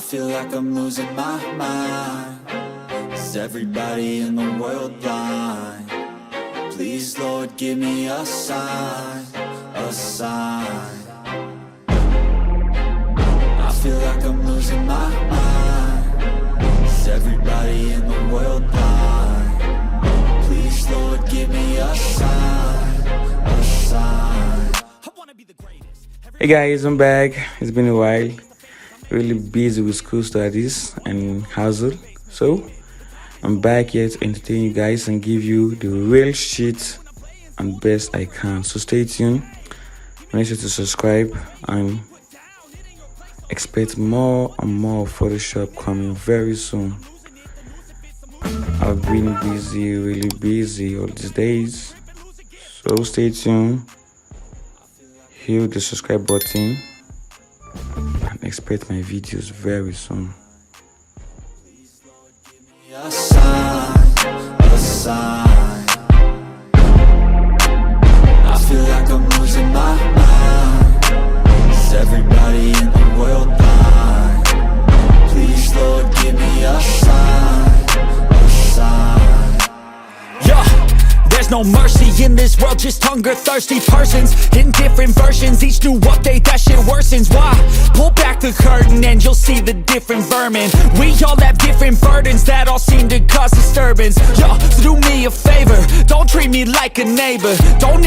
feel like I'm losing my mind. Is everybody in the world blind? Please, Lord, give me a sign, a sign. I feel like I'm losing my mind. Is everybody in the world blind? Please, Lord, give me a sign, a sign. Hey guys, I'm back. It's been a while. Really busy with school studies and hustle. So I'm back here to entertain you guys and give you the real shit and best I can. So stay tuned. Make sure to subscribe and expect more and more Photoshop coming very soon. I've been busy, really busy all these days. So stay tuned. Hit the subscribe button and expect my videos very soon. A sign, a sign. I feel like I'm losing my mind. Is everybody in the world blind? Please, Lord, give me a sign, a sign. There's no mercy in this world, just hunger-thirsty persons in different versions. Each new update, that shit worsens. Why? Pull back the curtain and you'll see the different vermin. We all have different burdens that all seem to cause disturbance. Yo, so do me a favor, don't treat me like a neighbor. Don't need